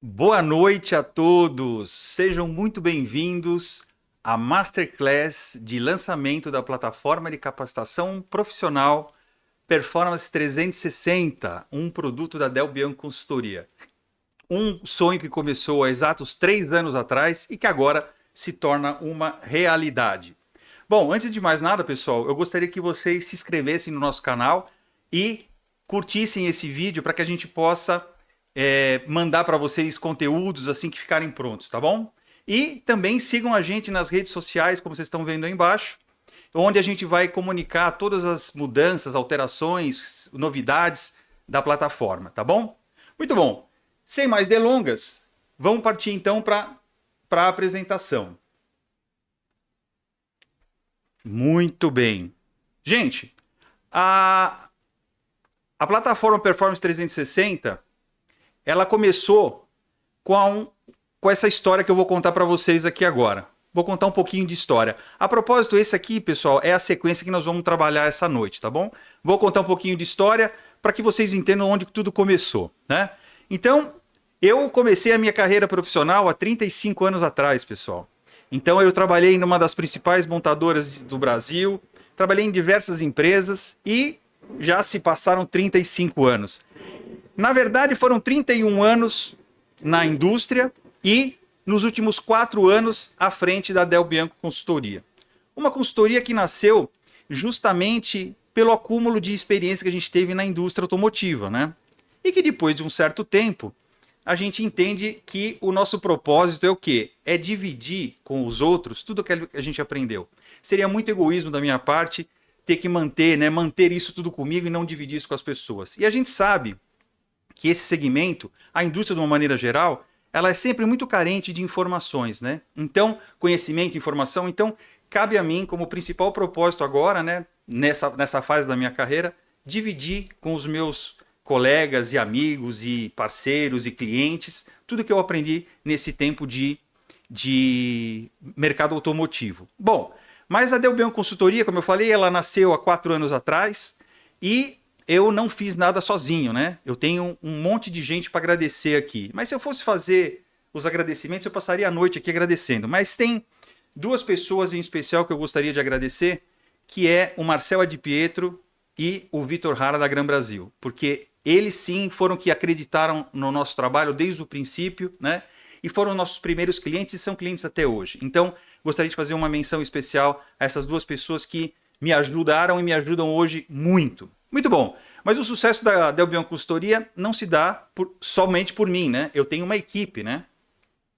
Boa noite a todos, sejam muito bem-vindos à Masterclass de lançamento da plataforma de capacitação profissional Performance 360, um produto da Del Bianco Consultoria. Um sonho que começou há exatos 3 anos atrás e que agora se torna uma realidade. Bom, antes de mais nada, pessoal, eu gostaria que vocês se inscrevessem no nosso canal e curtissem esse vídeo para que a gente possa mandar para vocês conteúdos assim que ficarem prontos, tá bom? E também sigam a gente nas redes sociais, como vocês estão vendo aí embaixo, onde a gente vai comunicar todas as mudanças, alterações, novidades da plataforma, tá bom? Muito bom. Sem mais delongas, vamos partir então para a apresentação. Muito bem. Gente, a plataforma Performance 360, ela começou com essa história que eu vou contar para vocês aqui agora. Vou contar um pouquinho de história. A propósito, esse aqui, pessoal, é a sequência que nós vamos trabalhar essa noite, tá bom? Vou contar um pouquinho de história para que vocês entendam onde tudo começou, né? Então, eu comecei a minha carreira profissional há 35 anos atrás, pessoal. Então, eu trabalhei numa das principais montadoras do Brasil, trabalhei em diversas empresas e já se passaram 35 anos. Na verdade, foram 31 anos na indústria e nos últimos 4 anos à frente da Del Bianco Consultoria. Uma consultoria que nasceu justamente pelo acúmulo de experiência que a gente teve na indústria automotiva, né? E que depois de um certo tempo, a gente entende que o nosso propósito é o quê? É dividir com os outros tudo que a gente aprendeu. Seria muito egoísmo da minha parte ter que manter isso tudo comigo e não dividir isso com as pessoas. E a gente sabe que esse segmento, a indústria de uma maneira geral, ela é sempre muito carente de informações, né? Então, conhecimento, informação, então cabe a mim, como principal propósito agora, né, nessa fase da minha carreira, dividir com os meus colegas e amigos e parceiros e clientes tudo que eu aprendi nesse tempo de mercado automotivo. Bom, mas a Del Bianco Consultoria, como eu falei, ela nasceu há 4 anos atrás e eu não fiz nada sozinho, né? Eu tenho um monte de gente para agradecer aqui. Mas se eu fosse fazer os agradecimentos, eu passaria a noite aqui agradecendo. Mas tem 2 pessoas em especial que eu gostaria de agradecer, que é o Marcel Adipietro e o Vitor Hara da Gran Brasil. Porque eles sim foram que acreditaram no nosso trabalho desde o princípio, né? E foram nossos primeiros clientes e são clientes até hoje. Então, gostaria de fazer uma menção especial a essas 2 pessoas que me ajudaram e me ajudam hoje muito. Muito bom, mas o sucesso da Del Bianco Consultoria não se dá somente por mim, né? Eu tenho uma equipe, né?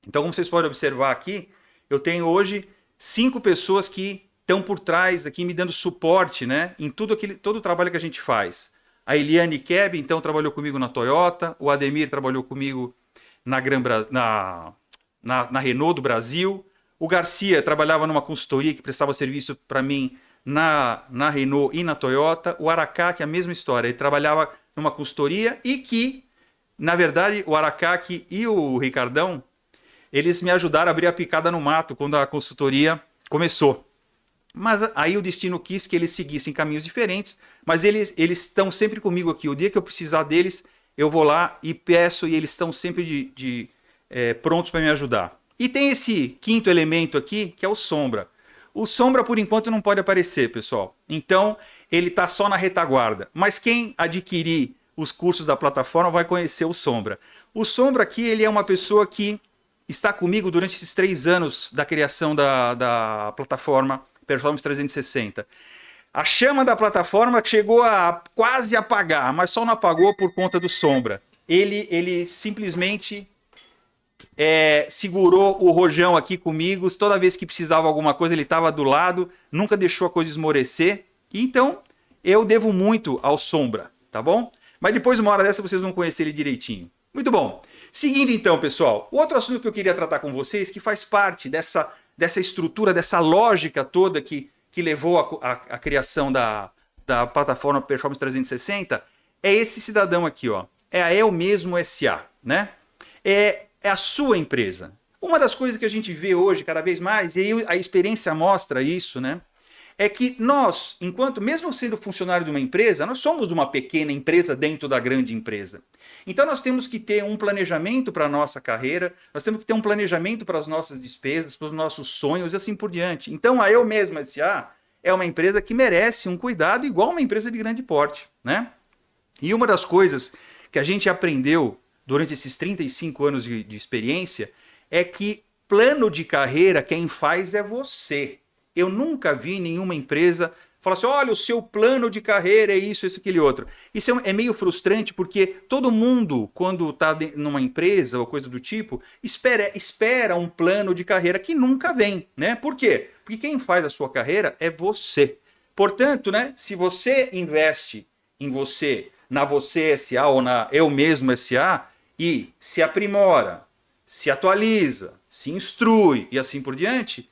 Então, como vocês podem observar aqui, eu tenho hoje 5 pessoas que estão por trás aqui me dando suporte, né? Em todo o trabalho que a gente faz. A Eliane Keb, então, trabalhou comigo na Toyota, o Ademir trabalhou comigo na Renault do Brasil, o Garcia trabalhava numa consultoria que prestava serviço para mim na Renault e na Toyota, o Aracaki, a mesma história, ele trabalhava numa consultoria e que, na verdade, o Aracaki e o Ricardão, eles me ajudaram a abrir a picada no mato quando a consultoria começou. Mas aí o destino quis que eles seguissem caminhos diferentes, mas eles estão sempre comigo aqui. O dia que eu precisar deles, eu vou lá e peço e eles estão sempre prontos para me ajudar. E tem esse 5º elemento aqui, que é o Sombra. O Sombra, por enquanto, não pode aparecer, pessoal. Então, ele está só na retaguarda. Mas quem adquirir os cursos da plataforma vai conhecer o Sombra. O Sombra aqui, ele é uma pessoa que está comigo durante esses 3 anos da criação da plataforma Performance 360. A chama da plataforma chegou a quase apagar, mas só não apagou por conta do Sombra. Ele simplesmente segurou o rojão aqui comigo, toda vez que precisava alguma coisa ele estava do lado, nunca deixou a coisa esmorecer, então eu devo muito ao Sombra, tá bom? Mas depois, uma hora dessa, vocês vão conhecer ele direitinho. Muito bom. Seguindo então, pessoal, o outro assunto que eu queria tratar com vocês, que faz parte dessa estrutura, dessa lógica toda que levou a criação da plataforma Performance 360, é esse cidadão aqui, ó. É a Eu Mesmo SA, né? É a sua empresa. Uma das coisas que a gente vê hoje cada vez mais, e aí a experiência mostra isso, né? É que nós, enquanto, mesmo sendo funcionário de uma empresa, nós somos uma pequena empresa dentro da grande empresa. Então nós temos que ter um planejamento para a nossa carreira, nós temos que ter um planejamento para as nossas despesas, para os nossos sonhos e assim por diante. Então a Eu Mesmo S.A. é uma empresa que merece um cuidado igual uma empresa de grande porte, né? E uma das coisas que a gente aprendeu durante esses 35 anos de experiência é que plano de carreira quem faz é você. Eu nunca vi nenhuma empresa falar assim, olha, o seu plano de carreira é isso, aquele outro. Isso é meio frustrante porque todo mundo, quando está numa empresa ou coisa do tipo, espera um plano de carreira que nunca vem, né? Por quê? Porque quem faz a sua carreira é você. Portanto, né, se você investe em você, na Você S.A. ou na Eu Mesmo S.A. e se aprimora, se atualiza, se instrui e assim por diante,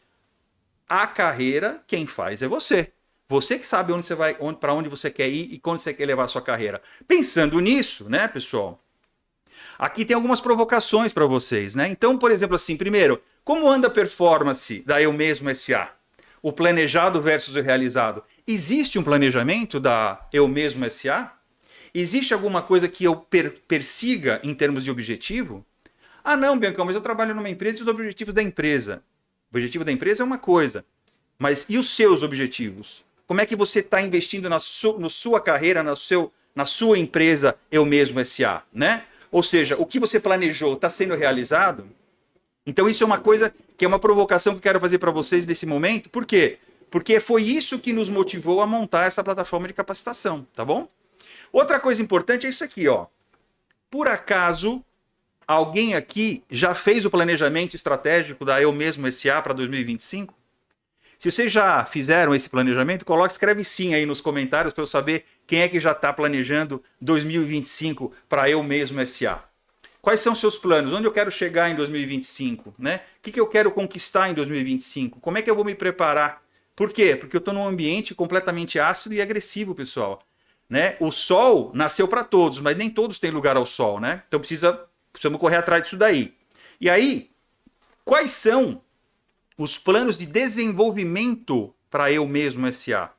a carreira, quem faz é você. Você que sabe onde você vai, para onde você quer ir e quando você quer levar a sua carreira. Pensando nisso, né, pessoal? Aqui tem algumas provocações para vocês, né? Então, por exemplo, assim, primeiro, como anda a performance da Eu Mesmo S.A.? O planejado versus o realizado. Existe um planejamento da Eu Mesmo S.A.? Existe alguma coisa que eu persiga em termos de objetivo? Ah, não, Biancão, mas eu trabalho numa empresa e os objetivos da empresa. O objetivo da empresa é uma coisa, mas e os seus objetivos? Como é que você está investindo na sua carreira, na sua empresa Eu Mesmo S.A., né? Ou seja, o que você planejou está sendo realizado? Então isso é uma coisa que é uma provocação que eu quero fazer para vocês nesse momento. Por quê? Porque foi isso que nos motivou a montar essa plataforma de capacitação, tá bom? Outra coisa importante é isso aqui, ó. Por acaso, alguém aqui já fez o planejamento estratégico da Eu Mesmo S.A. para 2025? Se vocês já fizeram esse planejamento, escreve sim aí nos comentários para eu saber quem é que já está planejando 2025 para Eu Mesmo S.A. Quais são os seus planos? Onde eu quero chegar em 2025? Né? O que eu quero conquistar em 2025? Como é que eu vou me preparar? Por quê? Porque eu estou num ambiente completamente ácido e agressivo, pessoal. Né? O sol nasceu para todos, mas nem todos têm lugar ao sol. Né? Então precisamos correr atrás disso daí. E aí, quais são os planos de desenvolvimento para Eu Mesmo S.A.?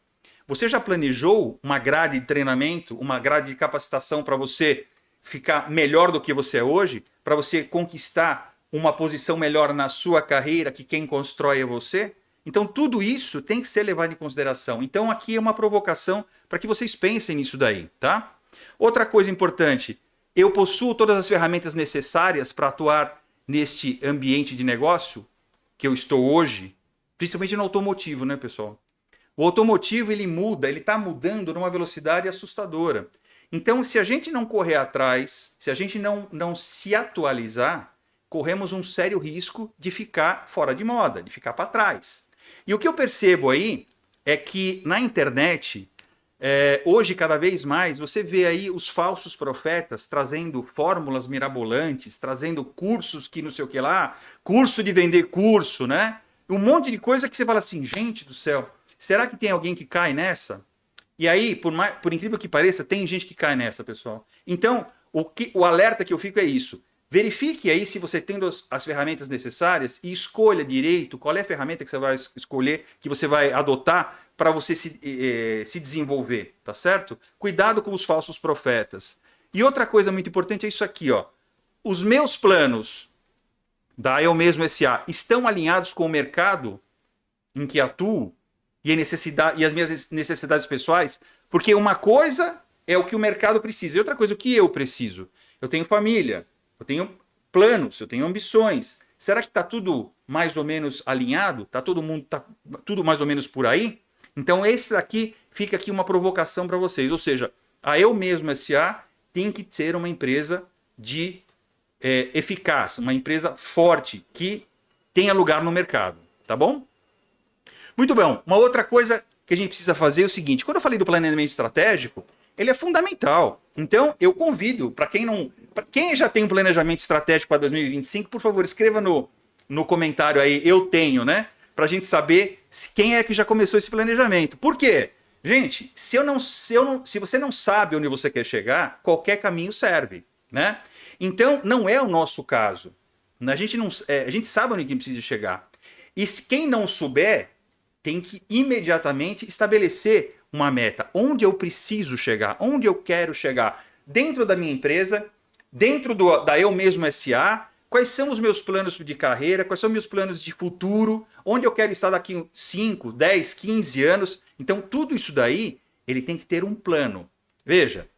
Você já planejou uma grade de treinamento, uma grade de capacitação para você ficar melhor do que você é hoje? Para você conquistar uma posição melhor na sua carreira, que quem constrói é você? Então tudo isso tem que ser levado em consideração. Então aqui é uma provocação para que vocês pensem nisso daí, tá? Outra coisa importante, eu possuo todas as ferramentas necessárias para atuar neste ambiente de negócio que eu estou hoje, principalmente no automotivo, né, pessoal? O automotivo, ele está mudando numa velocidade assustadora. Então, se a gente não correr atrás, se a gente não se atualizar, corremos um sério risco de ficar fora de moda, de ficar para trás. E o que eu percebo aí é que na internet, hoje, cada vez mais, você vê aí os falsos profetas trazendo fórmulas mirabolantes, trazendo cursos que não sei o que lá, curso de vender curso, né? Um monte de coisa que você fala assim, gente do céu, será que tem alguém que cai nessa? E aí, por incrível que pareça, tem gente que cai nessa, pessoal. Então, o alerta que eu fico é isso. Verifique aí se você tem as ferramentas necessárias e escolha direito qual é a ferramenta que você vai escolher, que você vai adotar para você se desenvolver, tá certo? Cuidado com os falsos profetas. E outra coisa muito importante é isso aqui, ó. Os meus planos da Eu Mesmo S.A. estão alinhados com o mercado em que atuo e as minhas necessidades pessoais? Porque uma coisa é o que o mercado precisa e outra coisa é o que eu preciso. Eu tenho família, eu tenho planos, eu tenho ambições. Será que está tudo mais ou menos alinhado? Tá tudo mais ou menos por aí? Então esse aqui fica aqui uma provocação para vocês. Ou seja, a Eu Mesmo S.A. tem que ser uma empresa eficaz, uma empresa forte, que tenha lugar no mercado. Tá bom? Muito bom. Uma outra coisa que a gente precisa fazer é o seguinte. Quando eu falei do planejamento estratégico, ele é fundamental. Então, eu convido, para quem já tem um planejamento estratégico para 2025, por favor, escreva no comentário aí, eu tenho, né? Para a gente saber quem é que já começou esse planejamento. Por quê? Gente, se você não sabe onde você quer chegar, qualquer caminho serve, né? Então, não é o nosso caso. A gente sabe onde precisa chegar. E quem não souber, tem que imediatamente estabelecer uma meta. Onde eu preciso chegar? Onde eu quero chegar? Dentro da minha empresa, dentro da Eu Mesmo SA, quais são os meus planos de carreira, quais são os meus planos de futuro, onde eu quero estar daqui 5, 10, 15 anos. Então, tudo isso daí, ele tem que ter um plano. Veja,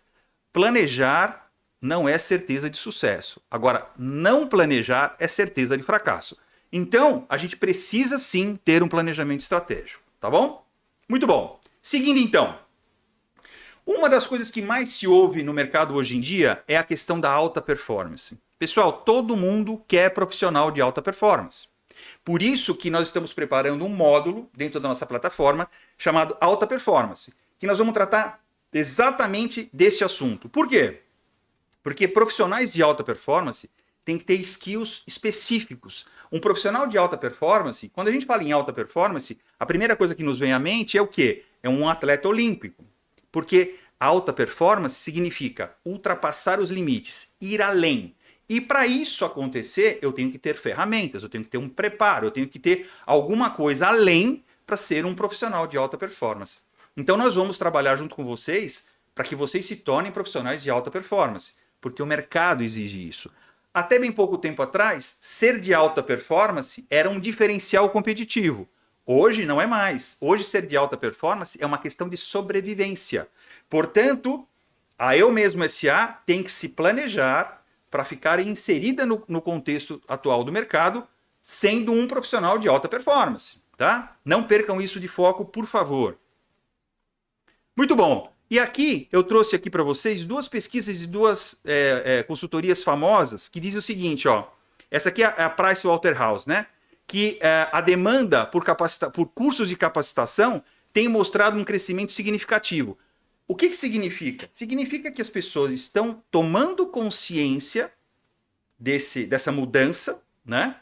planejar não é certeza de sucesso. Agora, não planejar é certeza de fracasso. Então, a gente precisa sim ter um planejamento estratégico, tá bom? Muito bom. Seguindo então, uma das coisas que mais se ouve no mercado hoje em dia é a questão da alta performance. Pessoal, todo mundo quer profissional de alta performance. Por isso que nós estamos preparando um módulo dentro da nossa plataforma chamado Alta Performance, que nós vamos tratar exatamente deste assunto. Por quê? Porque profissionais de alta performance têm que ter skills específicos. Um profissional de alta performance, quando a gente fala em alta performance, a primeira coisa que nos vem à mente é o quê? É um atleta olímpico. Porque alta performance significa ultrapassar os limites, ir além. E para isso acontecer, eu tenho que ter ferramentas, eu tenho que ter um preparo, eu tenho que ter alguma coisa além para ser um profissional de alta performance. Então nós vamos trabalhar junto com vocês para que vocês se tornem profissionais de alta performance, porque o mercado exige isso. Até bem pouco tempo atrás, ser de alta performance era um diferencial competitivo. Hoje não é mais. Hoje ser de alta performance é uma questão de sobrevivência. Portanto, a Eu Mesmo SA tem que se planejar para ficar inserida no contexto atual do mercado, sendo um profissional de alta performance. Tá? Não percam isso de foco, por favor. Muito bom. E aqui eu trouxe aqui para vocês duas pesquisas de duas consultorias famosas que dizem o seguinte, ó. Essa aqui é a Pricewaterhouse, né? Que a demanda por cursos de capacitação tem mostrado um crescimento significativo. O que significa? Significa que as pessoas estão tomando consciência dessa mudança, né?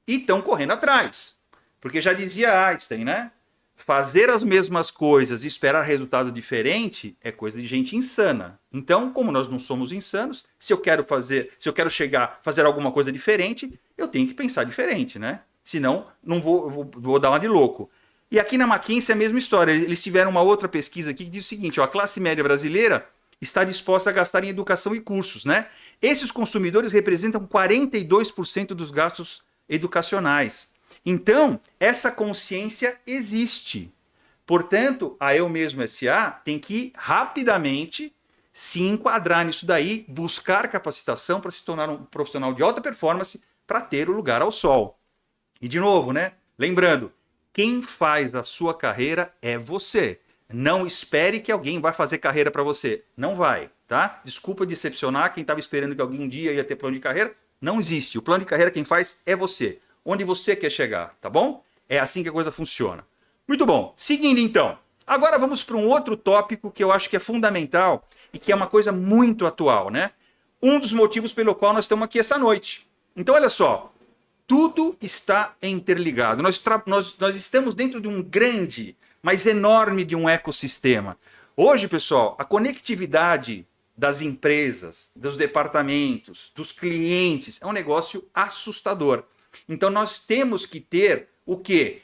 E estão correndo atrás. Porque já dizia Einstein, né? Fazer as mesmas coisas e esperar resultado diferente é coisa de gente insana. Então, como nós não somos insanos, se eu quero fazer alguma coisa diferente, eu tenho que pensar diferente, né? Senão, não vou dar uma de louco. E aqui na McKinsey é a mesma história. Eles tiveram uma outra pesquisa aqui que diz o seguinte, ó, a classe média brasileira está disposta a gastar em educação e cursos, né? Esses consumidores representam 42% dos gastos educacionais. Então, essa consciência existe. Portanto, a Eu Mesmo SA tem que rapidamente se enquadrar nisso daí, buscar capacitação para se tornar um profissional de alta performance para ter o lugar ao sol. E de novo, né? Lembrando, quem faz a sua carreira é você. Não espere que alguém vai fazer carreira para você. Não vai, tá? Desculpa decepcionar quem estava esperando que alguém um dia ia ter plano de carreira. Não existe. O plano de carreira quem faz é você. Onde você quer chegar, tá bom? É assim que a coisa funciona. Muito bom. Seguindo então. Agora vamos para um outro tópico que eu acho que é fundamental e que é uma coisa muito atual, né? Um dos motivos pelo qual nós estamos aqui essa noite. Então, olha só. Tudo está interligado. Nós estamos dentro de um grande, mas enorme de um ecossistema. Hoje, pessoal, a conectividade das empresas, dos departamentos, dos clientes, é um negócio assustador. Então nós temos que ter o quê?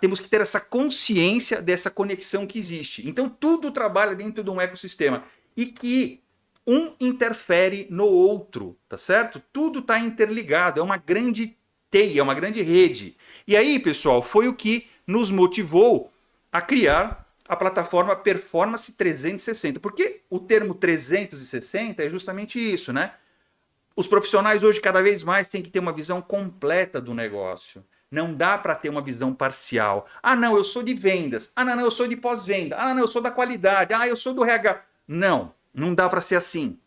Temos que ter essa consciência dessa conexão que existe. Então tudo trabalha dentro de um ecossistema e que um interfere no outro, tá certo? Tudo está interligado, é uma grande teia, uma grande rede. E aí, pessoal, foi o que nos motivou a criar a plataforma Performance 360. Porque o termo 360 é justamente isso, né? Os profissionais hoje cada vez mais têm que ter uma visão completa do negócio. Não dá para ter uma visão parcial. Ah, não, eu sou de vendas. Ah, não, eu sou de pós-venda. Ah, não, eu sou da qualidade. Ah, eu sou do RH. Não dá para ser assim.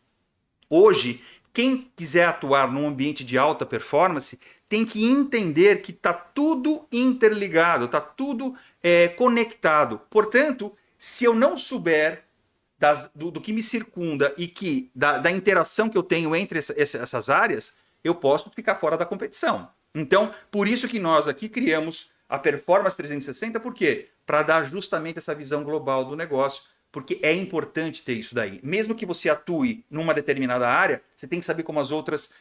Hoje, quem quiser atuar num ambiente de alta performance tem que entender que está tudo interligado, está tudo conectado. Portanto, se eu não souber do que me circunda e da interação que eu tenho entre essas áreas, eu posso ficar fora da competição. Então, por isso que nós aqui criamos a Performance 360, por quê? Para dar justamente essa visão global do negócio, porque é importante ter isso daí. Mesmo que você atue numa determinada área, você tem que saber como as outras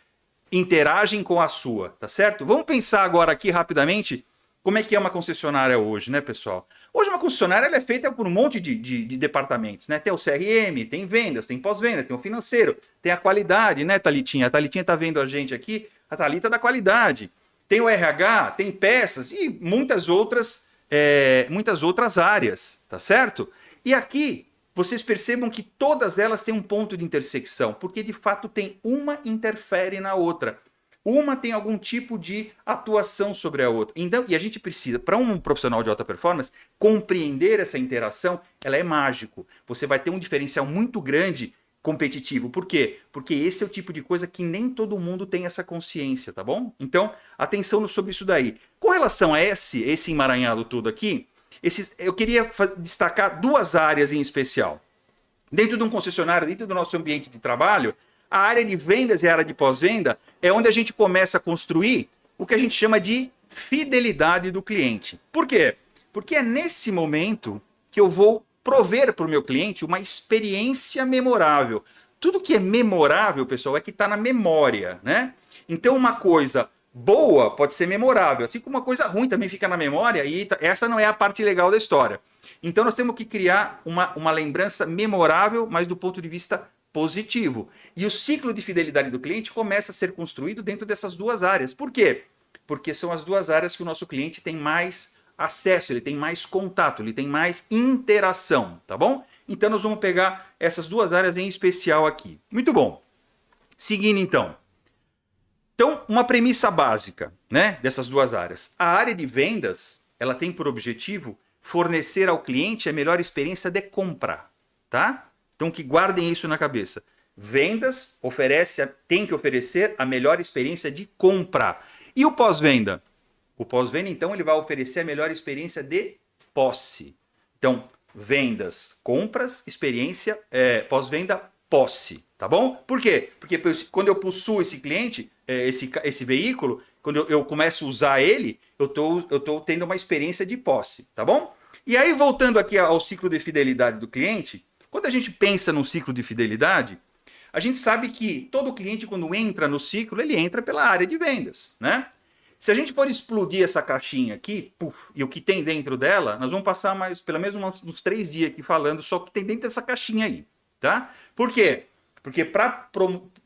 interagem com a sua, tá certo? Vamos pensar agora aqui rapidamente como é que é uma concessionária hoje, né, pessoal? Hoje uma concessionária ela é feita por um monte de departamentos, né? Tem o CRM, tem vendas, tem pós-venda, tem o financeiro, tem a qualidade, né, Thalitinha? A Thalitinha tá vendo a gente aqui, a Thalita da qualidade. Tem o RH, tem peças e muitas outras áreas, tá certo? E aqui vocês percebam que todas elas têm um ponto de intersecção, porque de fato tem uma interfere na outra. Uma tem algum tipo de atuação sobre a outra. Então, e a gente precisa, para um profissional de alta performance, compreender essa interação, ela é mágico. Você vai ter um diferencial muito grande competitivo. Por quê? Porque esse é o tipo de coisa que nem todo mundo tem essa consciência, tá bom? Então, atenção sobre isso daí. Com relação a esse emaranhado todo aqui, eu queria destacar duas áreas em especial. Dentro de um concessionário, dentro do nosso ambiente de trabalho, a área de vendas e a área de pós-venda é onde a gente começa a construir o que a gente chama de fidelidade do cliente. Por quê? Porque é nesse momento que eu vou prover para o meu cliente uma experiência memorável. Tudo que é memorável, pessoal, é que está na memória, né? Então, uma coisa boa pode ser memorável, assim como uma coisa ruim também fica na memória, e essa não é a parte legal da história. Então, nós temos que criar uma lembrança memorável, mas do ponto de vista positivo. E o ciclo de fidelidade do cliente começa a ser construído dentro dessas duas áreas. Por quê? Porque são as duas áreas que o nosso cliente tem mais acesso, ele tem mais contato, ele tem mais interação, tá bom? Então nós vamos pegar essas duas áreas em especial aqui. Muito bom. Seguindo então. Então, uma premissa básica, né, dessas duas áreas. A área de vendas, ela tem por objetivo fornecer ao cliente a melhor experiência de compra, tá? Então que guardem isso na cabeça. Vendas tem que oferecer a melhor experiência de compra. E o pós-venda? O pós-venda, então, ele vai oferecer a melhor experiência de posse. Então, vendas, compras, experiência, pós-venda, posse. Tá bom? Por quê? Porque quando eu possuo esse cliente, esse veículo, quando eu começo a usar ele, eu tô tendo uma experiência de posse. Tá bom? E aí, voltando aqui ao ciclo de fidelidade do cliente, quando a gente pensa num ciclo de fidelidade, a gente sabe que todo cliente, quando entra no ciclo, ele entra pela área de vendas, né? Se a gente for explodir essa caixinha aqui, e o que tem dentro dela, nós vamos passar pelo menos uns 3 dias aqui falando só o que tem dentro dessa caixinha aí, tá? Por quê? Porque para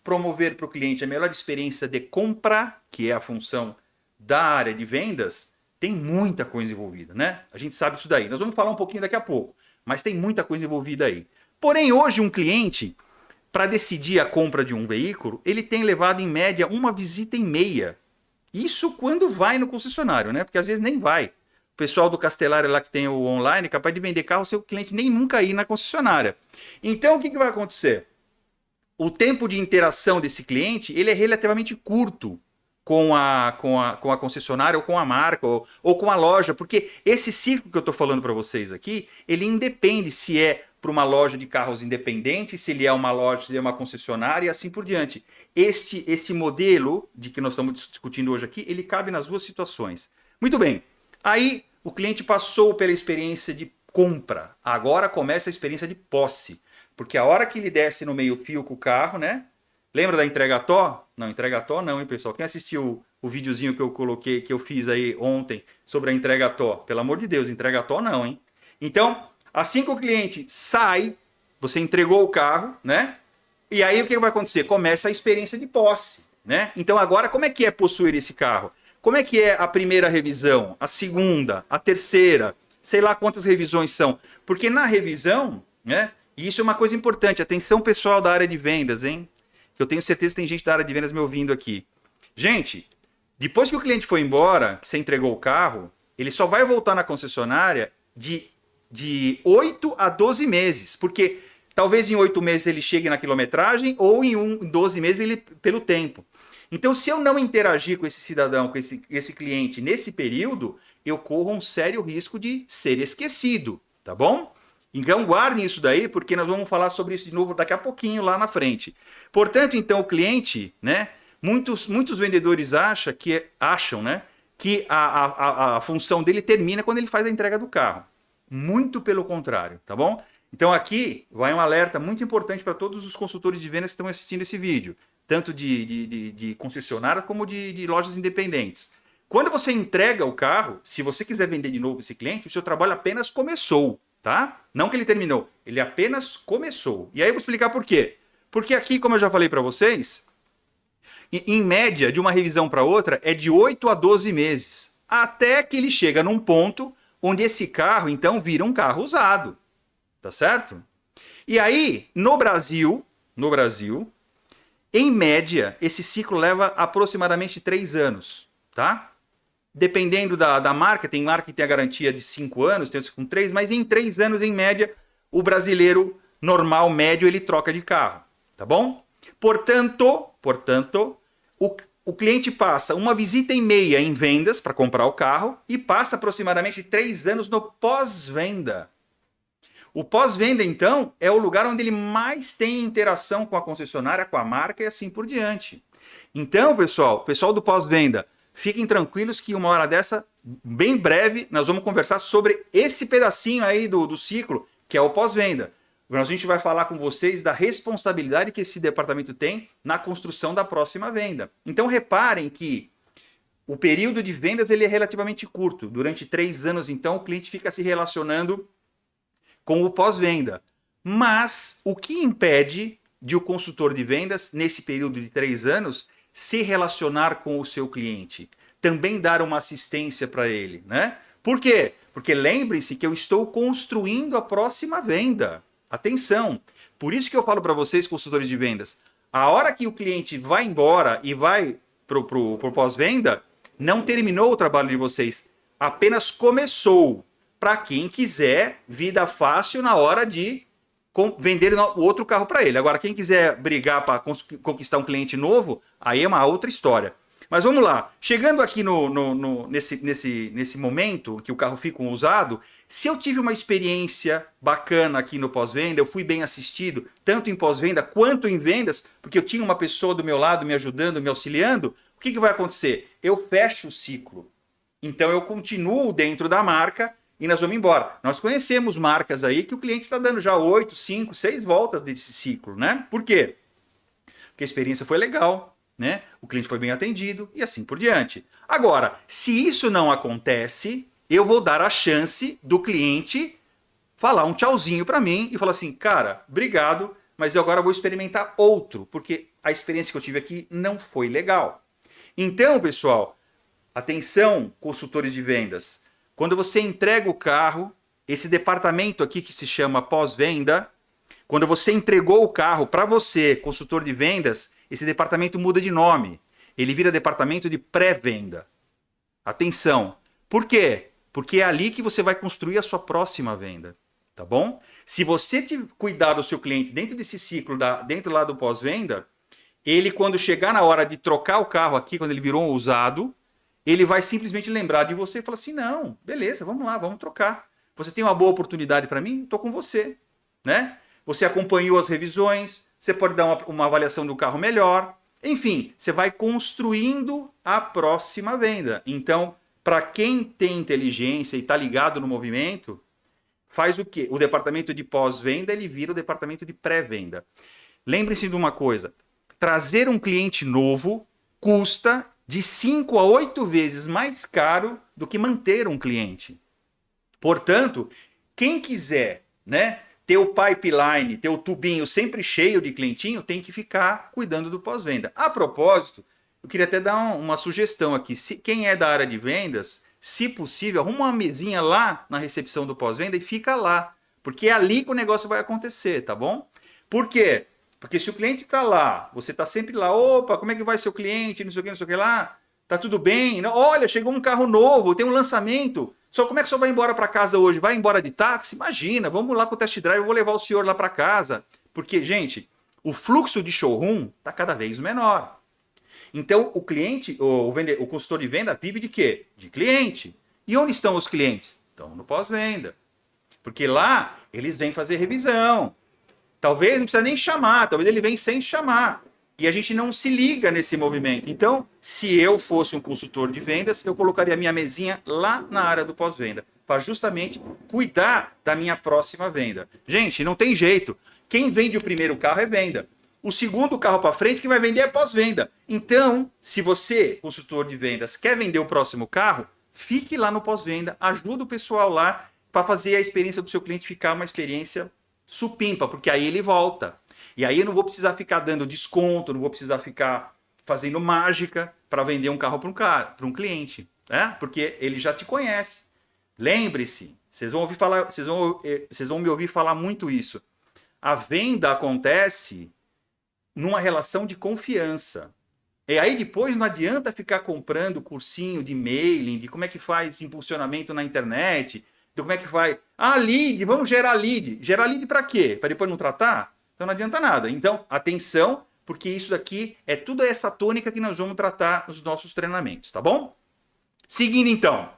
promover para o cliente a melhor experiência de compra, que é a função da área de vendas, tem muita coisa envolvida, né? A gente sabe isso daí. Nós vamos falar um pouquinho daqui a pouco, mas tem muita coisa envolvida aí. Porém, hoje um cliente, para decidir a compra de um veículo, ele tem levado em média uma visita e meia. Isso quando vai no concessionário, né? Porque às vezes nem vai. O pessoal do Castelário lá que tem o online é capaz de vender carro, seu cliente nem nunca ir na concessionária. Então, o que vai acontecer? O tempo de interação desse cliente, ele é relativamente curto com a concessionária ou com a marca ou com a loja, porque esse ciclo que eu estou falando para vocês aqui, ele independe se é para uma loja de carros independente, se ele é uma loja, se ele é uma concessionária e assim por diante. Esse modelo de que nós estamos discutindo hoje aqui, ele cabe nas duas situações. Muito bem. Aí o cliente passou pela experiência de compra. Agora começa a experiência de posse. Porque a hora que ele desce no meio-fio com o carro, né? Lembra da entrega-tó? Não, entrega-tó não, hein, pessoal? Quem assistiu o videozinho que eu coloquei, que eu fiz aí ontem sobre a entrega-tó? Pelo amor de Deus, entrega-tó não, hein? Então, assim que o cliente sai, você entregou o carro, né? E aí o que vai acontecer? Começa a experiência de posse, né? Então agora como é que é possuir esse carro? Como é que é a primeira revisão, a segunda, a terceira, sei lá quantas revisões são? Porque na revisão, né? E isso é uma coisa importante, atenção pessoal da área de vendas, hein? Que eu tenho certeza que tem gente da área de vendas me ouvindo aqui. Gente, depois que o cliente foi embora, que você entregou o carro, ele só vai voltar na concessionária de 8 a 12 meses, porque talvez em 8 meses ele chegue na quilometragem ou em 12 meses ele pelo tempo. Então, se eu não interagir com esse cidadão, com esse cliente nesse período, eu corro um sério risco de ser esquecido, tá bom? Então, guardem isso daí, porque nós vamos falar sobre isso de novo daqui a pouquinho lá na frente. Portanto, então, o cliente, né? Muitos vendedores acham, né? Que a função dele termina quando ele faz a entrega do carro. Muito pelo contrário, tá bom? Então aqui vai um alerta muito importante para todos os consultores de vendas que estão assistindo esse vídeo. tanto de concessionária como de lojas independentes. Quando você entrega o carro, se você quiser vender de novo esse cliente, o seu trabalho apenas começou, tá? Não que ele terminou, ele apenas começou. E aí eu vou explicar por quê. Porque aqui, como eu já falei para vocês, em média, de uma revisão para outra, é de 8 a 12 meses. Até que ele chega num ponto onde esse carro, então, vira um carro usado. Tá certo? E aí, no Brasil, em média, esse ciclo leva aproximadamente 3 anos, tá? Dependendo da marca, tem marca que tem a garantia de 5 anos, tem com 3, mas em 3 anos, em média, o brasileiro normal, médio, ele troca de carro, tá bom? Portanto, o cliente passa uma visita e meia em vendas para comprar o carro e passa aproximadamente 3 anos no pós-venda. O pós-venda, então, é o lugar onde ele mais tem interação com a concessionária, com a marca e assim por diante. Então, pessoal do pós-venda, fiquem tranquilos que uma hora dessa, bem breve, nós vamos conversar sobre esse pedacinho aí do ciclo, que é o pós-venda. A gente vai falar com vocês da responsabilidade que esse departamento tem na construção da próxima venda. Então, reparem que o período de vendas ele é relativamente curto. Durante 3 anos, então, o cliente fica se relacionando com o pós-venda. Mas o que impede de o consultor de vendas, nesse período de 3 anos, se relacionar com o seu cliente? Também dar uma assistência para ele, né? Por quê? Porque lembrem-se que eu estou construindo a próxima venda. Atenção! Por isso que eu falo para vocês, consultores de vendas, a hora que o cliente vai embora e vai pro pós-venda, não terminou o trabalho de vocês, apenas começou. Para quem quiser vida fácil na hora de vender outro carro para ele. Agora, quem quiser brigar para conquistar um cliente novo, aí é uma outra história. Mas vamos lá. Chegando aqui nesse momento que o carro fica usado, se eu tive uma experiência bacana aqui no pós-venda, eu fui bem assistido, tanto em pós-venda quanto em vendas, porque eu tinha uma pessoa do meu lado me ajudando, me auxiliando, o que vai acontecer? Eu fecho o ciclo. Então, eu continuo dentro da marca e nós vamos embora. Nós conhecemos marcas aí que o cliente está dando já 8, 5, 6 voltas desse ciclo, né? Por quê? Porque a experiência foi legal, né? O cliente foi bem atendido e assim por diante. Agora, se isso não acontece, eu vou dar a chance do cliente falar um tchauzinho para mim e falar assim, cara, obrigado, mas eu agora vou experimentar outro, porque a experiência que eu tive aqui não foi legal. Então, pessoal, atenção, consultores de vendas. Quando você entrega o carro, esse departamento aqui que se chama pós-venda, quando você entregou o carro para você, consultor de vendas, esse departamento muda de nome. Ele vira departamento de pré-venda. Atenção. Por quê? Porque é ali que você vai construir a sua próxima venda. Tá bom? Se você cuidar do seu cliente dentro desse ciclo, dentro lá do pós-venda, ele quando chegar na hora de trocar o carro aqui, quando ele virou um usado, ele vai simplesmente lembrar de você e falar assim, não, beleza, vamos lá, vamos trocar. Você tem uma boa oportunidade para mim? Estou com você. Né? Você acompanhou as revisões, você pode dar uma avaliação do carro melhor. Enfim, você vai construindo a próxima venda. Então, para quem tem inteligência e está ligado no movimento, faz o quê? O departamento de pós-venda ele vira o departamento de pré-venda. Lembre-se de uma coisa, trazer um cliente novo custa de 5 a 8 vezes mais caro do que manter um cliente. Portanto, quem quiser, né, ter o pipeline, ter o tubinho sempre cheio de clientinho, tem que ficar cuidando do pós-venda. A propósito, eu queria até dar uma sugestão aqui. Quem é da área de vendas, se possível, arruma uma mesinha lá na recepção do pós-venda e fica lá. Porque é ali que o negócio vai acontecer, tá bom? Por quê? Porque se o cliente está lá, você está sempre lá, opa, como é que vai seu cliente, não sei o que lá, tá tudo bem, não, olha, chegou um carro novo, tem um lançamento, só como é que o senhor vai embora para casa hoje? Vai embora de táxi? Imagina, vamos lá com o test drive, eu vou levar o senhor lá para casa. Porque, gente, o fluxo de showroom está cada vez menor. Então, o cliente, o consultor de venda vive de quê? De cliente. E onde estão os clientes? Estão no pós-venda. Porque lá, eles vêm fazer revisão. Talvez não precisa nem chamar, talvez ele vem sem chamar. E a gente não se liga nesse movimento. Então, se eu fosse um consultor de vendas, eu colocaria a minha mesinha lá na área do pós-venda, para justamente cuidar da minha próxima venda. Gente, não tem jeito. Quem vende o primeiro carro é venda. O segundo carro para frente que vai vender é pós-venda. Então, se você, consultor de vendas, quer vender o próximo carro, fique lá no pós-venda, ajuda o pessoal lá para fazer a experiência do seu cliente ficar uma experiência supimpa, porque aí ele volta. E aí eu não vou precisar ficar dando desconto, não vou precisar ficar fazendo mágica para vender um carro para um cliente, né? Porque ele já te conhece. Lembre-se, vocês vão ouvir falar, vocês vão me ouvir falar muito isso. A venda acontece numa relação de confiança. E aí depois não adianta ficar comprando cursinho de mailing, de como é que faz impulsionamento na internet, de como é que faz. Ah, lead, vamos gerar lead. Gerar lead para quê? Para depois não tratar? Então não adianta nada. Então, atenção, porque isso daqui é tudo essa tônica que nós vamos tratar nos nossos treinamentos, tá bom? Seguindo então.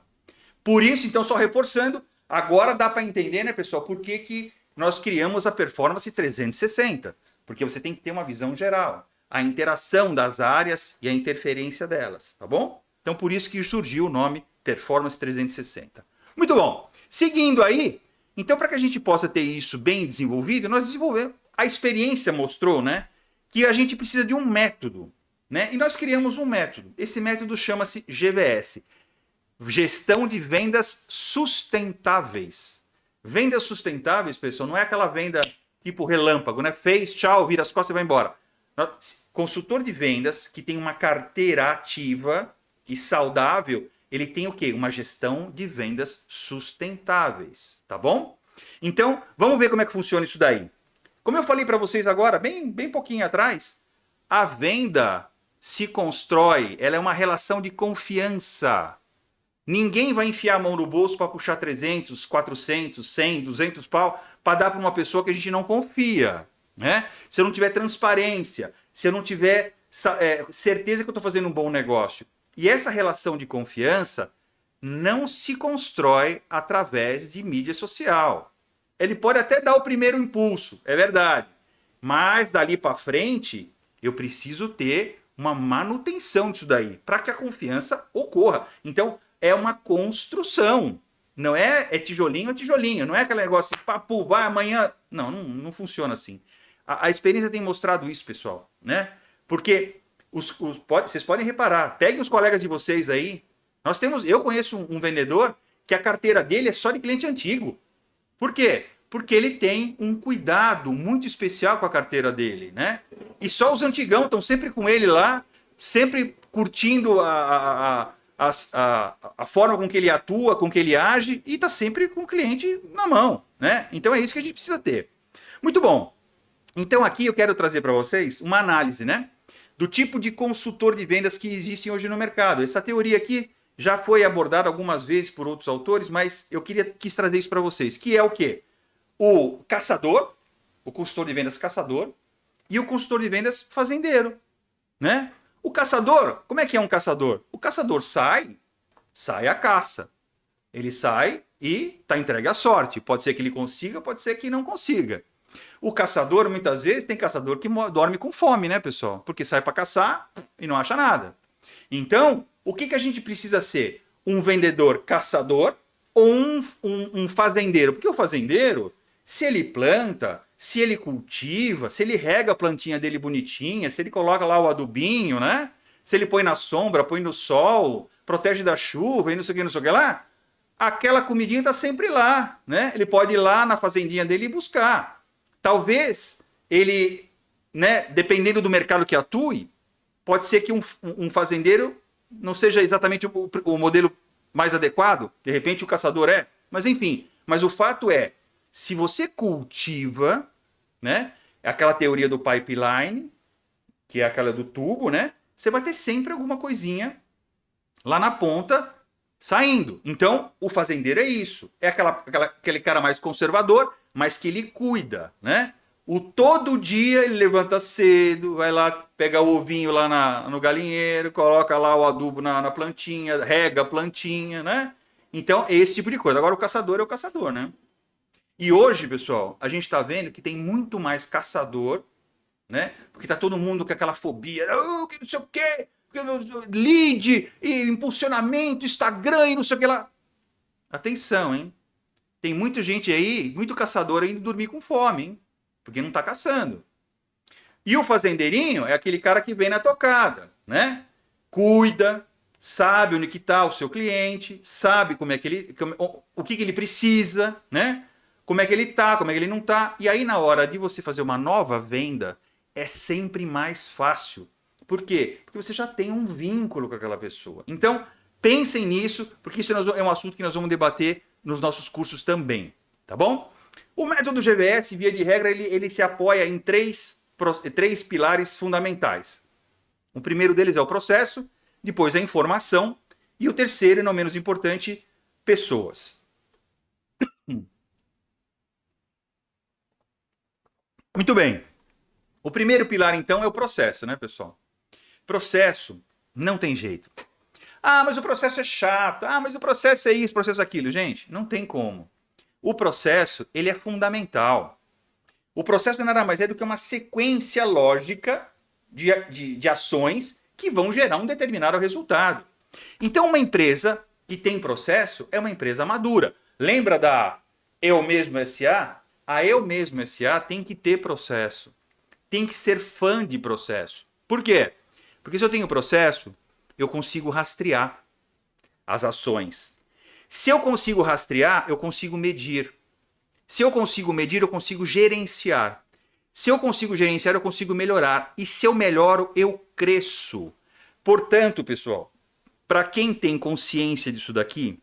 Por isso, então, só reforçando, agora dá para entender, né, pessoal, por que nós criamos a Performance 360. Porque você tem que ter uma visão geral, a interação das áreas e a interferência delas, tá bom? Então, por isso que surgiu o nome Performance 360. Muito bom. Seguindo aí, então, para que a gente possa ter isso bem desenvolvido, nós desenvolvemos. A experiência mostrou, né, que a gente precisa de um método, né? E nós criamos um método. Esse método chama-se GVS, Gestão de Vendas Sustentáveis. Vendas sustentáveis, pessoal, não é aquela venda tipo relâmpago, né? Fez, tchau, vira as costas e vai embora. Consultor de vendas que tem uma carteira ativa e saudável, ele tem o quê? Uma gestão de vendas sustentáveis, tá bom? Então, vamos ver como é que funciona isso daí. Como eu falei para vocês agora, bem pouquinho atrás, a venda se constrói, ela é uma relação de confiança. Ninguém vai enfiar a mão no bolso para puxar 300, 400, 100, 200 pau para dar para uma pessoa que a gente não confia, né? Se eu não tiver transparência, se eu não tiver certeza que eu estou fazendo um bom negócio. E essa relação de confiança não se constrói através de mídia social. Ele pode até dar o primeiro impulso, é verdade. Mas dali para frente, eu preciso ter uma manutenção disso daí, para que a confiança ocorra. Então, é uma construção. Não é tijolinho a tijolinho. Não é aquele negócio de papo, vai amanhã. Não funciona assim. A experiência tem mostrado isso, pessoal, né? Porque vocês podem reparar, peguem os colegas de vocês aí. Eu conheço um vendedor que a carteira dele é só de cliente antigo. Por quê? Porque ele tem um cuidado muito especial com a carteira dele, né? E só os antigão estão sempre com ele lá, sempre curtindo a forma com que ele atua, com que ele age, e está sempre com o cliente na mão, né? Então é isso que a gente precisa ter. Muito bom. Então aqui eu quero trazer para vocês uma análise, né? Do tipo de consultor de vendas que existem hoje no mercado. Essa teoria aqui já foi abordada algumas vezes por outros autores, mas eu quis trazer isso para vocês, que é o quê? O caçador, o consultor de vendas caçador, e o consultor de vendas fazendeiro, né? O caçador, como é que é um caçador? O caçador sai à caça. Ele sai e está entregue à sorte. Pode ser que ele consiga, pode ser que não consiga. O caçador, muitas vezes, tem caçador que dorme com fome, né, pessoal? Porque sai para caçar e não acha nada. Então, o que a gente precisa ser? Um vendedor caçador ou um fazendeiro? Porque o fazendeiro, se ele planta, se ele cultiva, se ele rega a plantinha dele bonitinha, se ele coloca lá o adubinho, né? Se ele põe na sombra, põe no sol, protege da chuva e não sei o que lá, aquela comidinha está sempre lá, né? Ele pode ir lá na fazendinha dele e buscar. Talvez ele, né, dependendo do mercado que atue, pode ser que um fazendeiro não seja exatamente o modelo mais adequado, de repente o caçador é, mas enfim, mas o fato é, se você cultiva, né, aquela teoria do pipeline, que é aquela do tubo, né, você vai ter sempre alguma coisinha lá na ponta saindo. Então, o fazendeiro é isso, é aquele cara mais conservador, mas que ele cuida, né? Todo dia ele levanta cedo, vai lá, pega o ovinho lá no galinheiro, coloca lá o adubo na plantinha, rega a plantinha, né? Então, esse tipo de coisa. Agora, o caçador é o caçador, né? E hoje, pessoal, a gente está vendo que tem muito mais caçador, né? Porque tá todo mundo com aquela fobia, que não sei o quê, lead, e impulsionamento, Instagram e não sei o que lá. Atenção, hein? Tem muita gente aí, muito caçador indo dormir com fome, hein? Porque não está caçando. E o fazendeirinho é aquele cara que vem na tocada, né? Cuida, sabe onde que está o seu cliente, sabe como é que ele, o que ele precisa, né? Como é que ele tá, como é que ele não tá. E aí na hora de você fazer uma nova venda, é sempre mais fácil. Por quê? Porque você já tem um vínculo com aquela pessoa. Então, pensem nisso, porque isso é um assunto que nós vamos debater nos nossos cursos também, tá bom? O método GVS, via de regra, ele se apoia em três pilares fundamentais. O primeiro deles é o processo, depois a informação e o terceiro, e não menos importante, pessoas. Muito bem. O primeiro pilar, então, é o processo, né, pessoal? Processo não tem jeito. Ah, mas o processo é chato. Ah, mas o processo é isso, o processo é aquilo. Gente, não tem como. O processo, ele é fundamental. O processo nada mais é do que uma sequência lógica de ações que vão gerar um determinado resultado. Então, uma empresa que tem processo é uma empresa madura. Lembra da Eu Mesmo SA? A Eu Mesmo SA tem que ter processo. Tem que ser fã de processo. Por quê? Porque se eu tenho processo, eu consigo rastrear as ações. Se eu consigo rastrear, eu consigo medir. Se eu consigo medir, eu consigo gerenciar. Se eu consigo gerenciar, eu consigo melhorar. E se eu melhoro, eu cresço. Portanto, pessoal, para quem tem consciência disso daqui,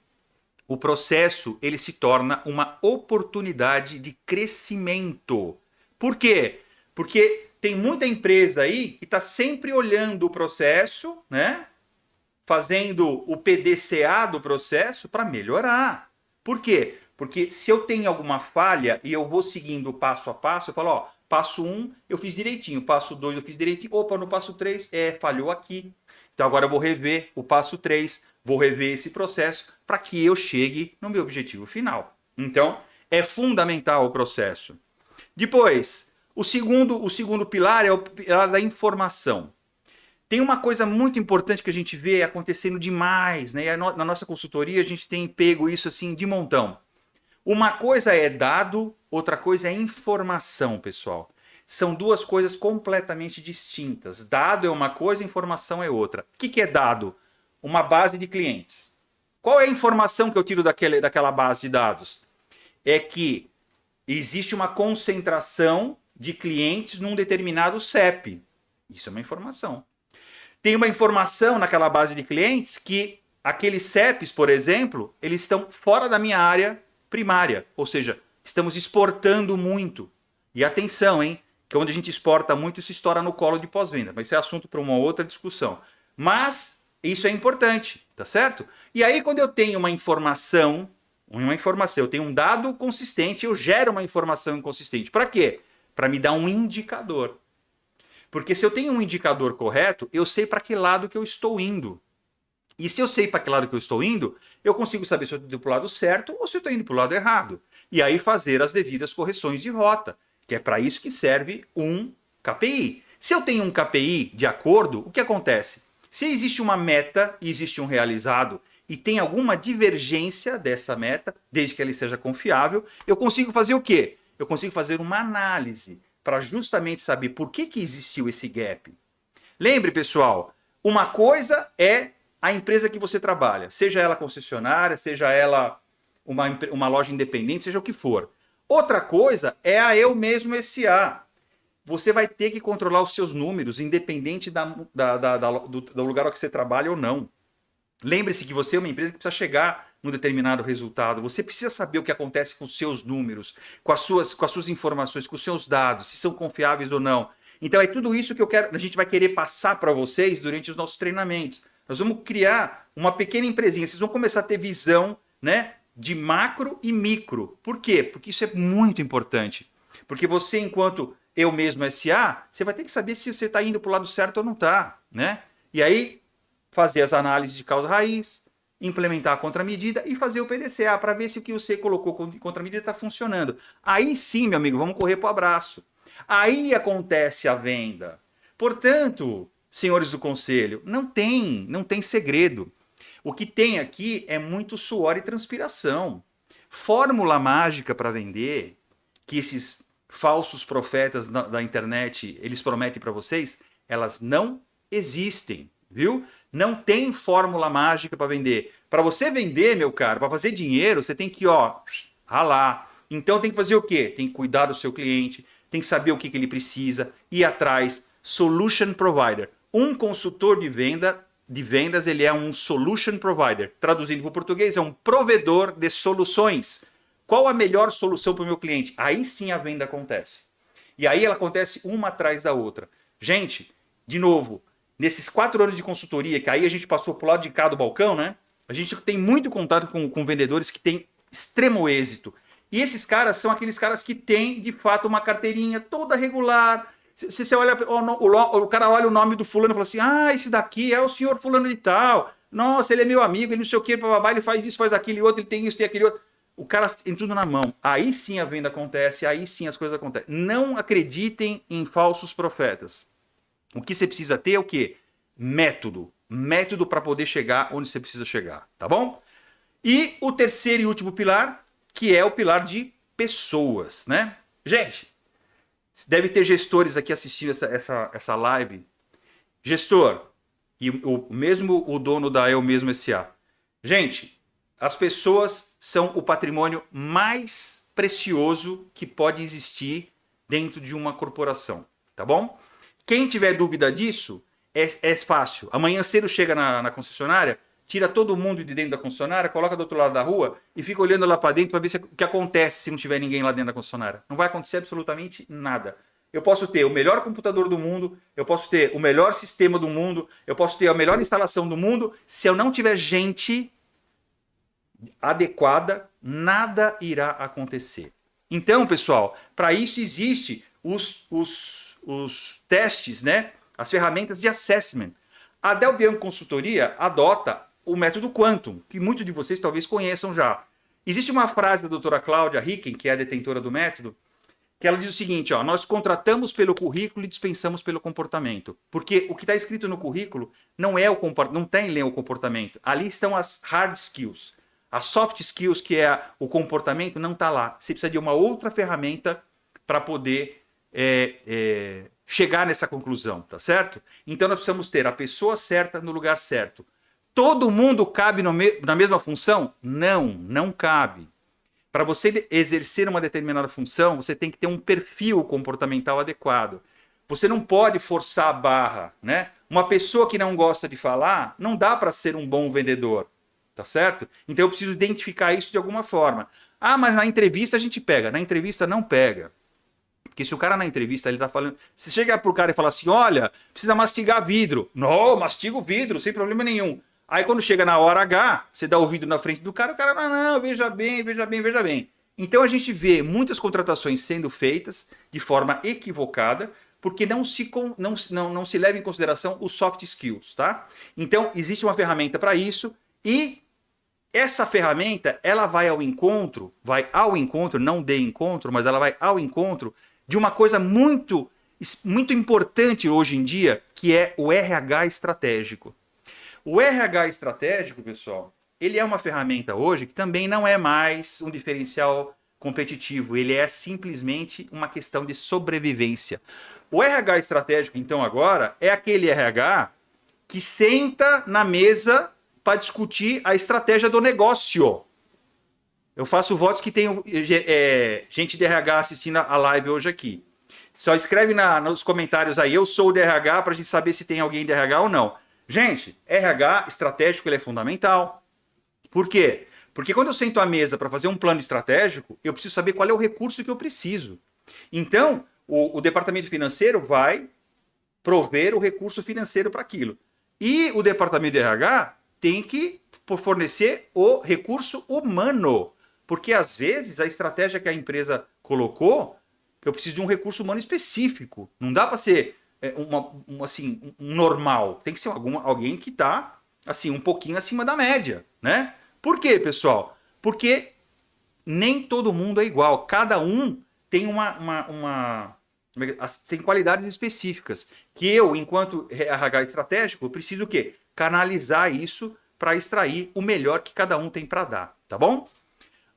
o processo ele se torna uma oportunidade de crescimento. Por quê? Porque tem muita empresa aí que está sempre olhando o processo, né? Fazendo o PDCA do processo para melhorar. Por quê? Porque se eu tenho alguma falha e eu vou seguindo passo a passo, eu falo, ó, passo 1 eu fiz direitinho, passo 2 eu fiz direitinho, opa, no passo 3, falhou aqui. Então agora eu vou rever o passo 3, vou rever esse processo para que eu chegue no meu objetivo final. Então, é fundamental o processo. Depois, o segundo pilar é o pilar da informação. Tem uma coisa muito importante que a gente vê acontecendo demais, né? Na nossa consultoria a gente tem pego isso assim de montão. Uma coisa é dado, outra coisa é informação, pessoal. São duas coisas completamente distintas. Dado é uma coisa, informação é outra. O que é dado? Uma base de clientes. Qual é a informação que eu tiro daquela base de dados? É que existe uma concentração de clientes num determinado CEP. Isso é uma informação. Tem uma informação naquela base de clientes que aqueles CEPs, por exemplo, eles estão fora da minha área primária. Ou seja, estamos exportando muito. E atenção, hein? Que onde a gente exporta muito, isso estoura no colo de pós-venda. Mas isso é assunto para uma outra discussão. Mas isso é importante, tá certo? E aí, quando eu tenho uma informação, eu tenho um dado consistente, eu gero uma informação inconsistente. Para quê? Para me dar um indicador. Porque se eu tenho um indicador correto, eu sei para que lado que eu estou indo. E se eu sei para que lado que eu estou indo, eu consigo saber se eu estou indo para o lado certo ou se eu estou indo para o lado errado. E aí fazer as devidas correções de rota, que é para isso que serve um KPI. Se eu tenho um KPI de acordo, o que acontece? Se existe uma meta e existe um realizado e tem alguma divergência dessa meta, desde que ela seja confiável, eu consigo fazer o quê? Eu consigo fazer uma análise para justamente saber por que existiu esse gap. Lembre, pessoal, uma coisa é a empresa que você trabalha, seja ela concessionária, seja ela uma loja independente, seja o que for. Outra coisa é a Eu Mesmo SA. Você vai ter que controlar os seus números, independente do lugar onde você trabalha ou não. Lembre-se que você é uma empresa que precisa chegar num determinado resultado. Você precisa saber o que acontece com os seus números, com as suas informações, com os seus dados, se são confiáveis ou não. Então é tudo isso que a gente vai querer passar para vocês durante os nossos treinamentos. Nós vamos criar uma pequena empresinha. Vocês vão começar a ter visão, né, de macro e micro. Por quê? Porque isso é muito importante. Porque você, enquanto Eu Mesmo SA, você vai ter que saber se você está indo para o lado certo ou não está, né? E aí, fazer as análises de causa-raiz, implementar a contramedida e fazer o PDCA para ver se o que você colocou com contramedida está funcionando. Aí sim, meu amigo, vamos correr para o abraço. Aí acontece a venda. Portanto, senhores do conselho, não tem segredo. O que tem aqui é muito suor e transpiração. Fórmula mágica para vender, que esses falsos profetas da internet, eles prometem para vocês, elas não existem, viu? Não tem fórmula mágica para vender. Para você vender, meu caro, para fazer dinheiro, você tem que, ralar. Então tem que fazer o quê? Tem que cuidar do seu cliente, tem que saber o que ele precisa, ir atrás. Solution provider. Um consultor de vendas, ele é um solution provider. Traduzindo para o português, é um provedor de soluções. Qual a melhor solução para o meu cliente? Aí sim a venda acontece. E aí ela acontece uma atrás da outra. Gente, de novo, nesses 4 anos de consultoria, que aí a gente passou pro lado de cá do balcão, né? A gente tem muito contato com vendedores que têm extremo êxito. E esses caras são aqueles caras que têm, de fato, uma carteirinha toda regular. Se você olha, o cara olha o nome do fulano e fala assim, esse daqui é o senhor fulano de tal. Nossa, ele é meu amigo, ele não sei o que, ele faz isso, faz aquilo, outro, ele tem isso, tem aquele outro. O cara tem tudo na mão. Aí sim a venda acontece, aí sim as coisas acontecem. Não acreditem em falsos profetas. O que você precisa ter é o quê? Método. Método para poder chegar onde você precisa chegar, tá bom? E o terceiro e último pilar, que é o pilar de pessoas, né? Gente, deve ter gestores aqui assistindo essa live. Gestor, e mesmo o dono da Eu Mesmo S.A. Gente, as pessoas são o patrimônio mais precioso que pode existir dentro de uma corporação, tá bom? Quem tiver dúvida disso, é fácil. Amanhã cedo chega na concessionária, tira todo mundo de dentro da concessionária, coloca do outro lado da rua e fica olhando lá para dentro para ver o que acontece se não tiver ninguém lá dentro da concessionária. Não vai acontecer absolutamente nada. Eu posso ter o melhor computador do mundo, eu posso ter o melhor sistema do mundo, eu posso ter a melhor instalação do mundo. Se eu não tiver gente adequada, nada irá acontecer. Então, pessoal, para isso existe os testes, né? As ferramentas de assessment. A Del Bianco Consultoria adota o método Quantum, que muitos de vocês talvez conheçam já. Existe uma frase da doutora Cláudia Ricken, que é a detentora do método, que ela diz o seguinte, nós contratamos pelo currículo e dispensamos pelo comportamento. Porque o que está escrito no currículo não é não tem o comportamento. Ali estão as hard skills. As soft skills, que é o comportamento, não está lá. Você precisa de uma outra ferramenta para poder chegar nessa conclusão, tá certo? Então nós precisamos ter a pessoa certa no lugar certo. Todo mundo cabe na mesma função? Não, não cabe. Para você exercer uma determinada função, você tem que ter um perfil comportamental adequado. Você não pode forçar a barra, né? Uma pessoa que não gosta de falar, não dá para ser um bom vendedor, tá certo? Então eu preciso identificar isso de alguma forma. Mas na entrevista a gente pega. Na entrevista não pega. Porque se o cara na entrevista ele tá falando, se chega pro cara e fala assim, olha, precisa mastigar vidro. Não, mastigo vidro, sem problema nenhum. Aí quando chega na hora H, você dá o vidro na frente do cara, o cara, não, veja bem, veja bem, veja bem. Então a gente vê muitas contratações sendo feitas de forma equivocada, porque não se leva em consideração os soft skills, tá? Então existe uma ferramenta para isso e essa ferramenta, ela vai ao encontro, não de encontro, mas ela vai ao encontro de uma coisa muito, muito importante hoje em dia, que é o RH estratégico. O RH estratégico, pessoal, ele é uma ferramenta hoje que também não é mais um diferencial competitivo, ele é simplesmente uma questão de sobrevivência. O RH estratégico, então, agora, é aquele RH que senta na mesa para discutir a estratégia do negócio. Eu faço votos que tem gente de RH assistindo a live hoje aqui. Só escreve nos comentários aí, eu sou o de RH, para a gente saber se tem alguém de RH ou não. Gente, RH estratégico ele é fundamental. Por quê? Porque quando eu sento à mesa para fazer um plano estratégico, eu preciso saber qual é o recurso que eu preciso. Então, o departamento financeiro vai prover o recurso financeiro para aquilo. E o departamento de RH tem que fornecer o recurso humano. Porque, às vezes, a estratégia que a empresa colocou, eu preciso de um recurso humano específico. Não dá para ser um normal. Tem que ser alguém que está assim, um pouquinho acima da média, né? Por quê, pessoal? Porque nem todo mundo é igual. Cada um tem tem qualidades específicas. Que eu, enquanto RH estratégico, eu preciso o quê? Canalizar isso para extrair o melhor que cada um tem para dar, tá bom?